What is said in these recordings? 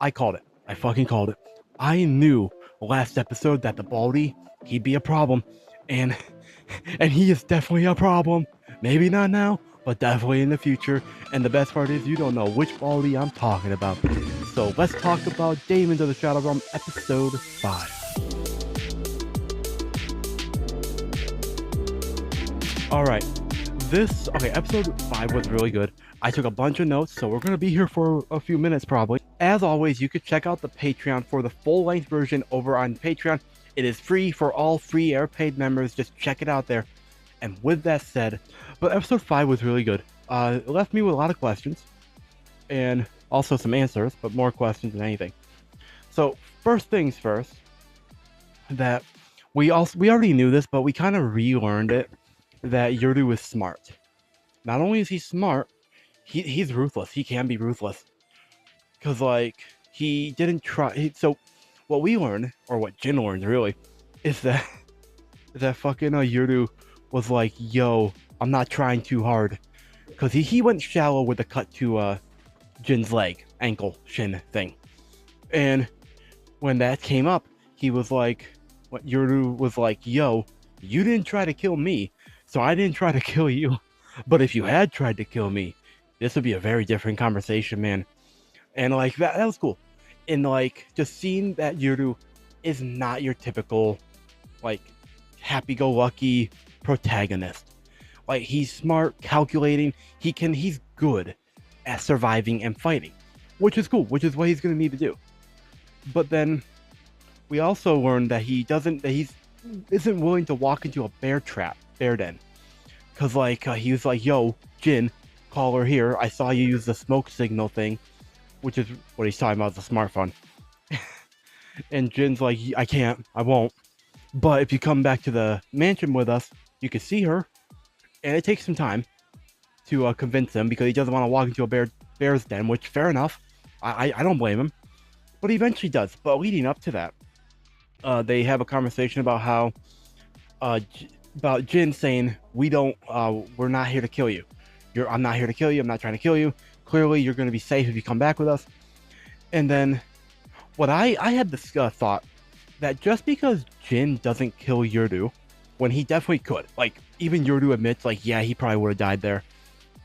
I called it. I fucking called it. I knew last episode that the Baldy, he'd be a problem. And and he is definitely a problem. Maybe not now, but definitely in the future. And the best part is you don't know which Baldy I'm talking about. So let's talk about Daemons of the Shadow Realm episode 5. Alright. Episode 5 was really good. I took a bunch of notes, so we're going to be here for a few minutes probably. As always, you could check out the Patreon for the full-length version over on Patreon. It is free for all free air-paid members. Just check it out there. And with that said, but episode 5 was really good. It left me with a lot of questions. And also some answers, but more questions than anything. So, first things first, that we already knew this, but we kind of relearned it, that Yurdu is smart. Not only is he smart, he's ruthless. He can be ruthless. Because, like, he didn't try... So, what we learned, or what Jin learned, really, is that fucking Yurdu was like, yo, I'm not trying too hard. Because he went shallow with the cut to Jin's leg, ankle, shin thing. And when that came up, he was like... Yurdu was like, yo, you didn't try to kill me, so I didn't try to kill you. But if you had tried to kill me, this would be a very different conversation, man. And like that was cool. And like just seeing that Yurdu is not your typical like happy-go-lucky protagonist. Like he's smart, calculating, he's good at surviving and fighting. Which is cool, which is what he's gonna need to do. But then we also learned that he isn't willing to walk into a bear den. Cause like he was like, yo, Jin, call her here. I saw you use the smoke signal thing, which is what he's talking about, the smartphone. And Jin's like, I can't, I won't. But if you come back to the mansion with us, you can see her. And it takes some time to convince him because he doesn't want to walk into a bear's den, which fair enough. I don't blame him. But he eventually does. But leading up to that, they have a conversation about how about Jin saying, we're not here to kill you. I'm not here to kill you. I'm not trying to kill you. Clearly, you're going to be safe if you come back with us. And then, what I had this thought that just because Jin doesn't kill Yurdu, when he definitely could, like even Yurdu admits, like yeah, he probably would have died there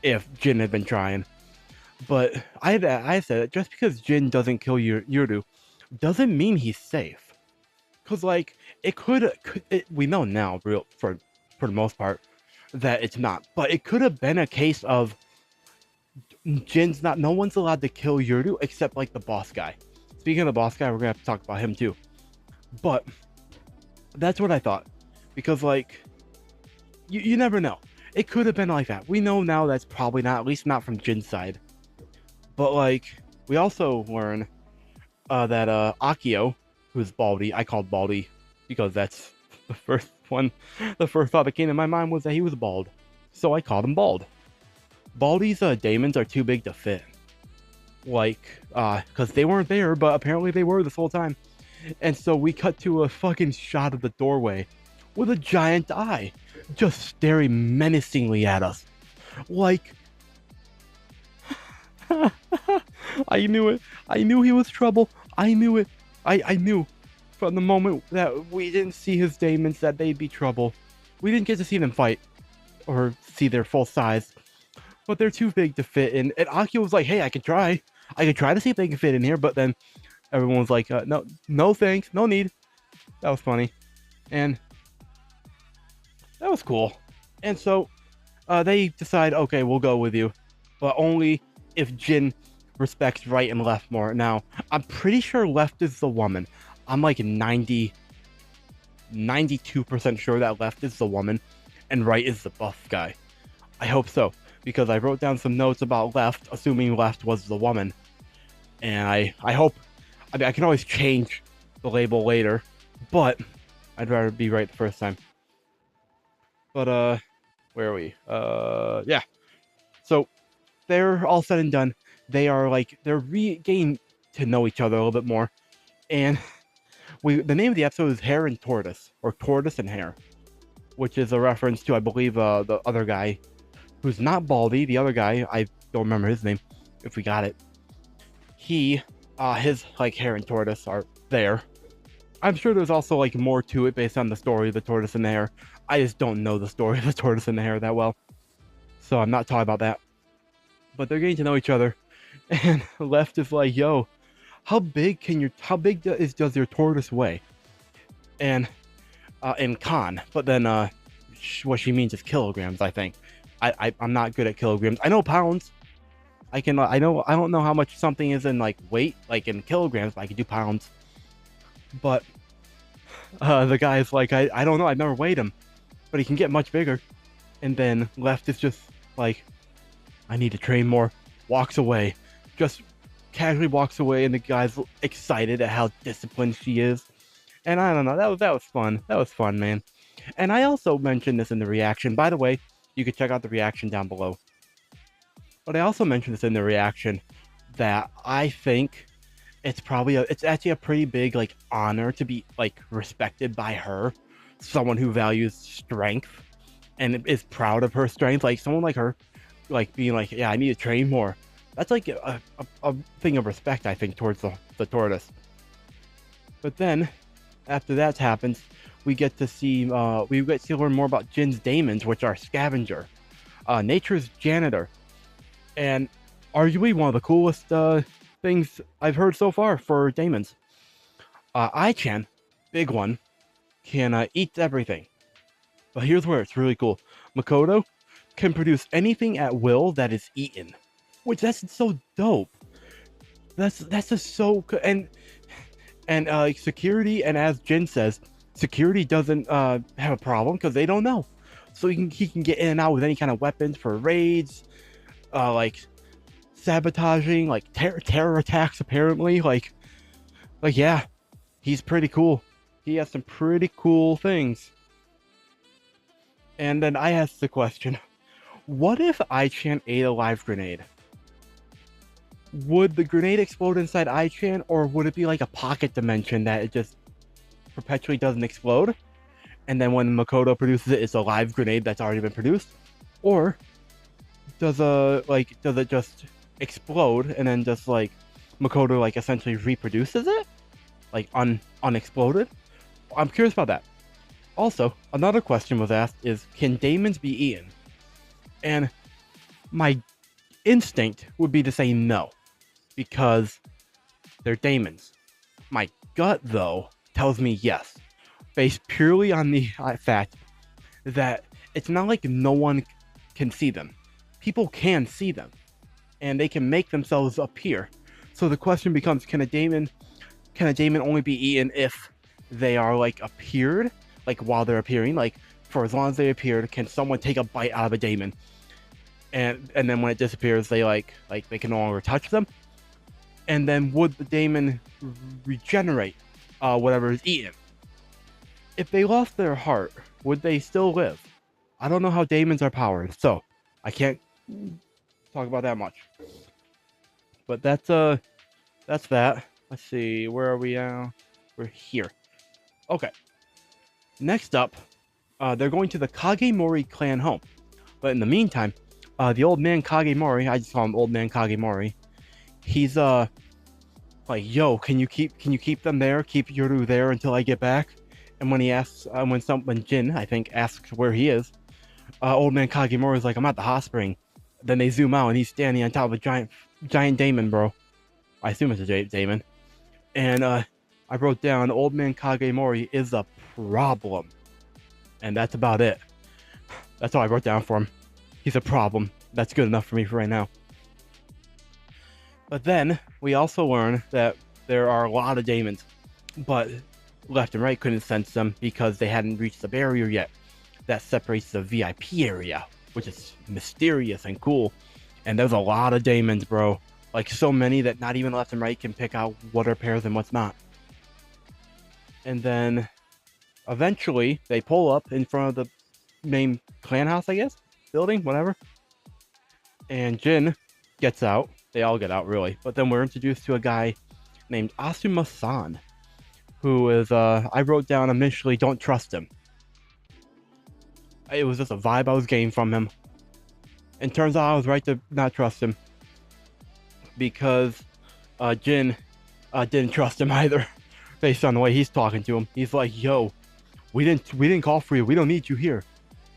if Jin had been trying. But I said that just because Jin doesn't kill Yurdu, doesn't mean he's safe. Cause like we know now, for the most part, that it's not. But it could have been a case of Jin's not. No one's allowed to kill Yurdu except like the boss guy. Speaking of the boss guy, we're gonna have to talk about him too. But that's what I thought, because like you never know. It could have been like that. We know now that's probably not, at least not from Jin's side. But like we also learn that Akio, who's Baldy, I called Baldy because that's the first one. The first thought that came to my mind was that he was bald, so I called him Bald. Baldy's Daemons are too big to fit, like because they weren't there, but apparently they were this whole time. And so we cut to a fucking shot of the doorway with a giant eye just staring menacingly at us, like I knew it. I knew he was trouble. I knew it. I knew from the moment that we didn't see his Daemons that they'd be trouble. We didn't get to see them fight or see their full size, but they're too big to fit in. And Akio was like, hey, I could try to see if they can fit in here, but then everyone was like, no thanks, no need. That was funny. And that was cool. And so they decide, okay, we'll go with you, but only if Jin respects right and left more. Now, I'm pretty sure left is the woman. I'm like 92% sure that left is the woman and right is the buff guy. I hope so, because I wrote down some notes about left, assuming left was the woman. And I hope, I mean, I can always change the label later, but I'd rather be right the first time. But, where are we? Yeah. So, they're all said and done. They're getting to know each other a little bit more. And the name of the episode is Hare and Tortoise, or Tortoise and Hare, which is a reference to, I believe, the other guy who's not Baldy. The other guy, I don't remember his name, if we got it. He his like hair and tortoise are there. I'm sure there's also like more to it based on the story of the tortoise and the hare. I just don't know the story of the tortoise and the hare that well, so I'm not talking about that. But they're getting to know each other, and Left is like, "Yo, how big does your tortoise weigh?" And in Khan, but then what she means is kilograms. I think I'm not good at kilograms. I know pounds. I know I don't know how much something is in like weight, like in kilograms, but I can do pounds. But the guy's like, I don't know, I've never weighed him, but he can get much bigger. And then Left is just like, I need to train more. Walks away, just casually walks away, and the guy's excited at how disciplined she is. And I don't know, that was fun. That was fun, man. And I also mentioned this in the reaction. By the way, you can check out the reaction down below. But I also mentioned this in the reaction that I think it's actually a pretty big like honor to be like respected by her, someone who values strength and is proud of her strength, like someone like her, like being like, yeah, I need to train more. That's like a thing of respect, I think, towards the tortoise. But then after that happens, we get to learn more about Jin's Daemons, which are scavenger, nature's janitor, and arguably one of the coolest things I've heard so far for Daemons. Ai-chan, big one, can eat everything. But here's where it's really cool. Makoto can produce anything at will that is eaten, which that's so dope. That's just so and security, and as Jin says, security doesn't have a problem because they don't know, so he can get in and out with any kind of weapons for raids, like sabotaging, like terror attacks. Apparently, like yeah, he's pretty cool. He has some pretty cool things. And then I asked the question, what if Ai-chan ate a live grenade? Would the grenade explode inside Ai-chan, or would it be like a pocket dimension that it just perpetually doesn't explode? And then when Makoto produces it, it's a live grenade that's already been produced? Or does it just explode and then just like Makoto like essentially reproduces it? Like unexploded? I'm curious about that. Also, another question was asked is, can daemons be eaten? And my instinct would be to say no, because they're daemons. My gut, though, tells me yes, based purely on the fact that it's not like no one can see them. People can see them, and they can make themselves appear. So the question becomes, can a daemon only be eaten if they are like appeared, like while they're appearing, like for as long as they appeared? Can someone take a bite out of a daemon, and then when it disappears, they like they can no longer touch them? And then would the daemon regenerate whatever is eaten? If they lost their heart, would they still live? I don't know how daemons are powered, so I can't talk about that much. But that's that. Let's see, where are we now? We're here. Okay. Next up, they're going to the Kagemori clan home. But in the meantime, the old man Kagemori, I just call him Old Man Kagemori, he's like, yo, can you keep them there? Keep Yoru there until I get back? And when he asks, when Jin, I think, asks where he is, Old Man Kagemori is like, I'm at the hot spring. Then they zoom out and he's standing on top of a giant daemon, bro. I assume it's a daemon. And I wrote down, Old Man Kagemori is a problem. And that's about it. That's all I wrote down for him. He's a problem. That's good enough for me for right now. But then we also learn that there are a lot of daemons, but Left and Right couldn't sense them because they hadn't reached the barrier yet that separates the VIP area, which is mysterious and cool. And there's a lot of daemons, bro. Like, so many that not even Left and Right can pick out what are pairs and what's not. And then eventually they pull up in front of the main clan house, I guess, building, whatever. And Jin gets out. They all get out, really. But then we're introduced to a guy named Asuma-san, who is, I wrote down initially, don't trust him. It was just a vibe I was getting from him. And turns out I was right to not trust him. Because Jin didn't trust him either, based on the way he's talking to him. He's like, "Yo, we didn't call for you. We don't need you here.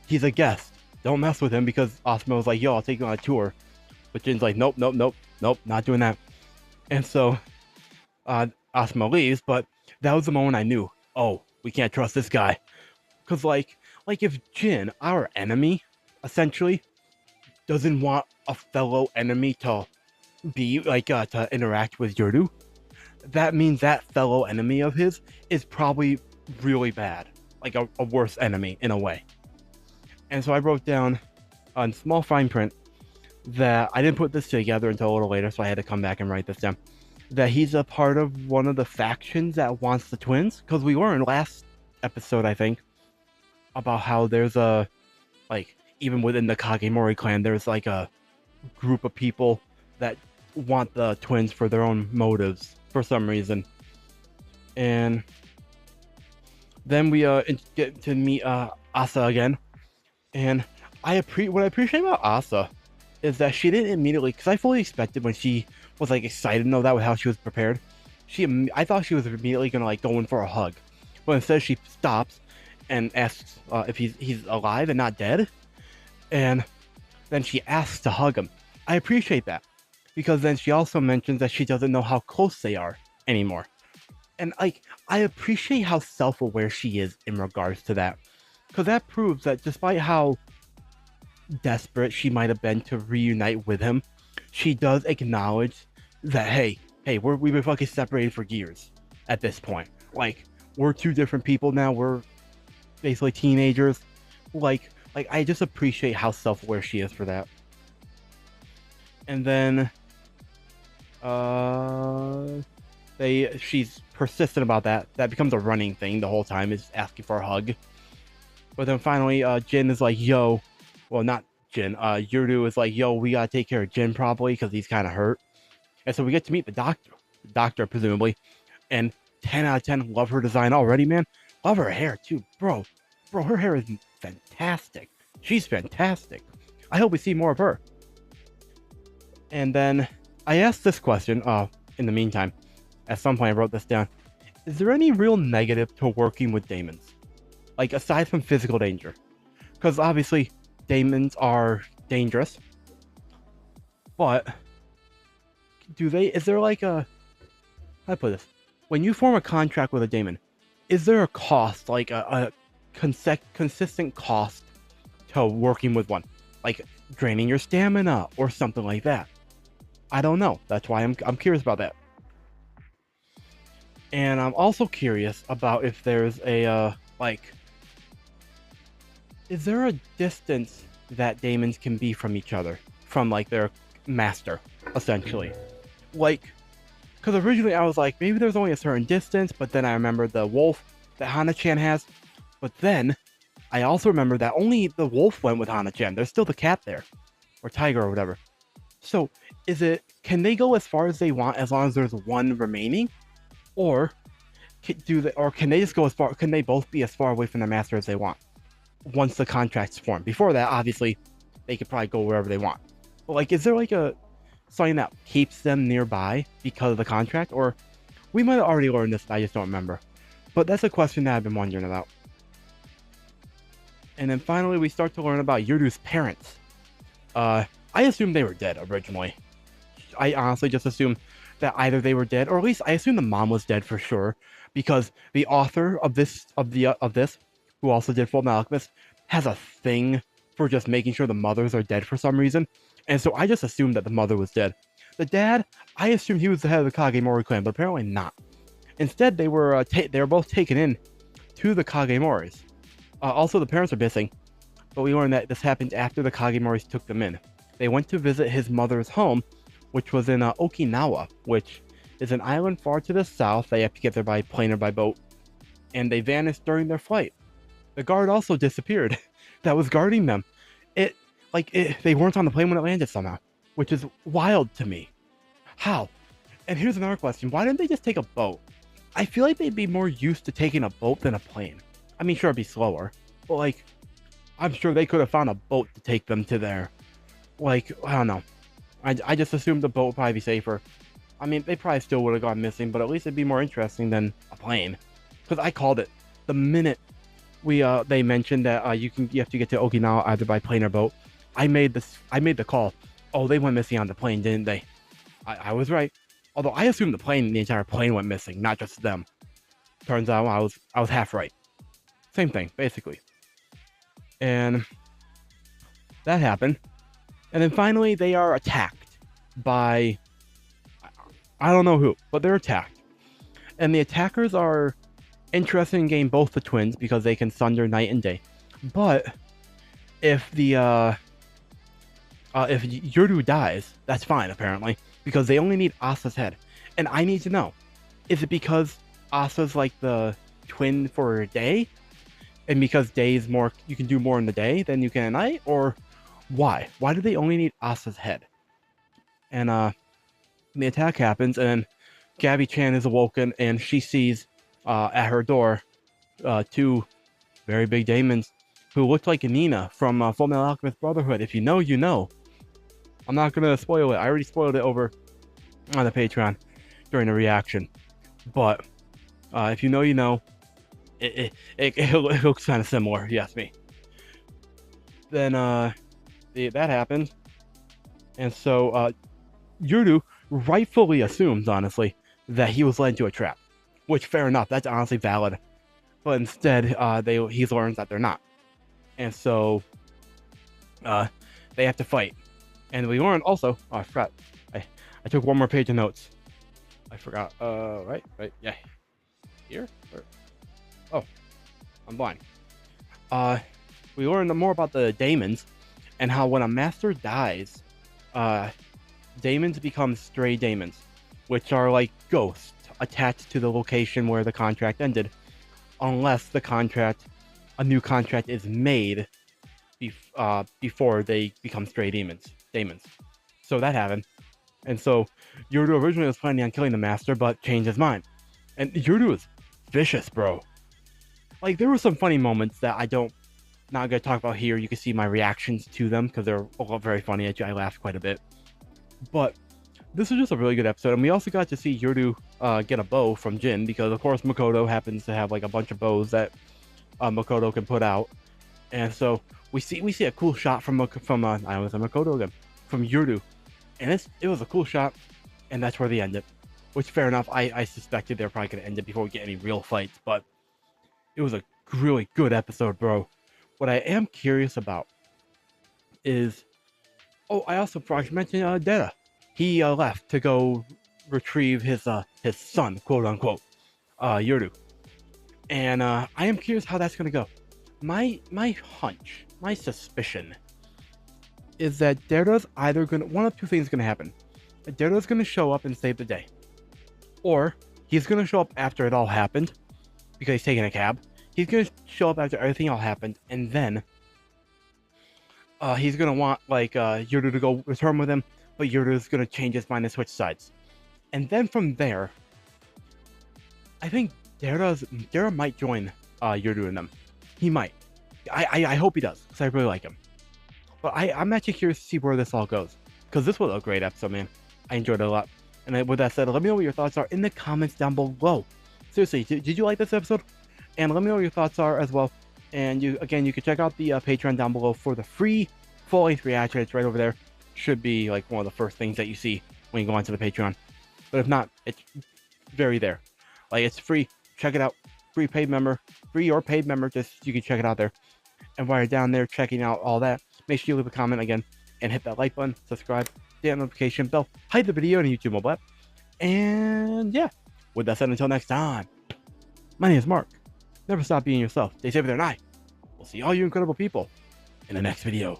He's a guest. Don't mess with him." Because Asuma was like, "Yo, I'll take you on a tour," but Jin's like, "Nope, nope, nope, nope, not doing that." And so Asuma leaves. But that was the moment I knew, oh, we can't trust this guy. Because like if Jin, our enemy, essentially, doesn't want a fellow enemy to be like to interact with Yuru, that means that fellow enemy of his is probably really bad, like a worse enemy in a way. And so I wrote down on small fine print that I didn't put this together until a little later, so I had to come back and write this down. That he's a part of one of the factions that wants the twins, because we learned last episode, I think, about how there's a, like, even within the Kagemori clan, there's like a group of people that want the twins for their own motives for some reason. And then we get to meet Asa again, and what I appreciate about Asa is that she didn't immediately, because I fully expected when she was like excited and all that with how she was prepared, I thought she was immediately gonna like go in for a hug, but instead she stops and asks if he's alive and not dead, and then she asks to hug him. I appreciate that, because then she also mentions that she doesn't know how close they are anymore. And like, I appreciate how self-aware she is in regards to that, because that proves that despite how desperate she might have been to reunite with him, she does acknowledge that, hey, we've been fucking separated for years at this point. Like, we're two different people now. We're basically teenagers. Like I just appreciate how self-aware she is for that. And then she's persistent about that. That becomes a running thing the whole time, is asking for a hug. But then finally, Jin is like, yo, well, not Jin, Yuru is like, yo, we gotta take care of Jin probably, because he's kind of hurt. And so we get to meet the doctor presumably, and 10 out of 10, love her design already, man. Love her hair too, bro, her hair is fantastic. She's fantastic. I hope we see more of her. And then I asked this question, in the meantime, at some point I wrote this down. Is there any real negative to working with Daemons? Like, aside from physical danger? Because obviously, Daemons are dangerous. But, is there like a, how do I put this? When you form a contract with a Daemon, is there a cost, like a consistent cost to working with one? Like, draining your stamina or something like that? I don't know. That's why I'm curious about that. And I'm also curious about if there's a, is there a distance that Daemons can be from each other? From, like, their master, essentially. Like, because originally I was like, maybe there's only a certain distance, but then I remembered the wolf that Hana-chan has. But then, I also remember that only the wolf went with Hana-chan. There's still the cat there. Or tiger or whatever. So, can they go as far as they want as long as there's one remaining? Or can they just go as far? Can they both be as far away from their master as they want once the contract's formed? Before that, obviously, they could probably go wherever they want. But like, is there like something that keeps them nearby because of the contract? Or we might have already learned this, I just don't remember. But that's a question that I've been wondering about. And then finally, we start to learn about Yuru's parents. I assumed they were dead originally. I honestly just assumed that either they were dead, or at least I assume the mom was dead for sure, because the author of this, who also did Fullmetal Alchemist, has a thing for just making sure the mothers are dead for some reason, and so I just assumed that the mother was dead. The dad, I assumed he was the head of the Kagemori clan, but apparently not. Instead, they were both taken in to the Kagemoris. Also, the parents are missing, but we learned that this happened after the Kagemoris took them in. They went to visit his mother's home, which was in Okinawa, which is an island far to the south. They have to get there by plane or by boat, and they vanished during their flight. The guard also disappeared that was guarding them. They weren't on the plane when it landed somehow, which is wild to me. How? And here's another question. Why didn't they just take a boat? I feel like they'd be more used to taking a boat than a plane. I mean, sure, it'd be slower, but like, I'm sure they could have found a boat to take them to there. Like, I don't know. I just assumed the boat would probably be safer. I mean, they probably still would have gone missing, but at least it'd be more interesting than a plane. Because I called it the minute they mentioned that you have to get to Okinawa either by plane or boat. I made the call. Oh, they went missing on the plane, didn't they? I was right. Although I assumed the entire plane went missing, not just them. Turns out I was half right. Same thing, basically. And that happened. And then finally they are attacked by, I don't know who, but they're attacked. And the attackers are interested in getting both the twins because they can sunder night and day. But if if Yuru dies, that's fine apparently, because they only need Asa's head. And I need to know, is it because Asa's like the twin for a day? And because day is more, you can do more in the day than you can at night? Or why? Why do they only need Asa's head? And the attack happens, and Gabby-chan is awoken, and she sees at her door two very big Daemons who look like Nina from Fullmetal Alchemist Brotherhood. If you know, you know. I'm not going to spoil it. I already spoiled it over on the Patreon during the reaction. But if you know, you know. It looks kind of similar, you ask me. Then that happened. And so Yuru rightfully assumes, honestly, that he was led into a trap. Which, fair enough, that's honestly valid. But instead, he learns that they're not. And so they have to fight. And we learn also, oh, I forgot. I took one more page of notes. I forgot. Right, yeah. Here? Oh, I'm blind. We learned more about the Daemons and how when a master dies, Daemons become stray Daemons, which are like ghosts attached to the location where the contract ended, unless a new contract is made before they become stray Daemons. So that happened. And so Yuru originally was planning on killing the master, but changed his mind. And Yuru is vicious, bro. Like, there were some funny moments that not gonna talk about here. You can see my reactions to them because they're all very funny. I laughed quite a bit. But this was just a really good episode, and we also got to see Yuru get a bow from Jin, because of course Makoto happens to have like a bunch of bows that Makoto can put out. And so we see a cool shot from Makoto again, from Yuru, and it was a cool shot, and that's where they end it. Which, fair enough. I suspected they were probably gonna end it before we get any real fights, but it was a really good episode, bro. What I am curious about is, I also forgot to mention Dera. He left to go retrieve his son, quote unquote, Yuru. And I am curious how that's gonna go. My hunch, my suspicion, is that Dera's either one of two things gonna happen. Dera's gonna show up and save the day, or he's gonna show up after it all happened because he's taking a cab. He's gonna show up after everything all happened, and then he's gonna want like Yuru to go return with him, but Yuru's gonna change his mind and switch sides. And then from there, I think Dera might join Yuru and them. He might. I hope he does, because I really like him. But I'm actually curious to see where this all goes, because this was a great episode, man. I enjoyed it a lot. And with that said, let me know what your thoughts are in the comments down below. Seriously, did you like this episode? And let me know what your thoughts are as well. And you can check out the Patreon down below for the free full-length reaction. It's right over there. Should be like one of the first things that you see when you go onto the Patreon. But if not, it's very there. Like, it's free. Check it out. Free or paid member. Just you can check it out there. And while you're down there checking out all that, make sure you leave a comment again and hit that like button, subscribe, hit the notification bell, hide the video on YouTube mobile app. And yeah, with that said, until next time, my name is Mark. Never stop being yourself. Stay safe there, and I will see all you incredible people in the next video.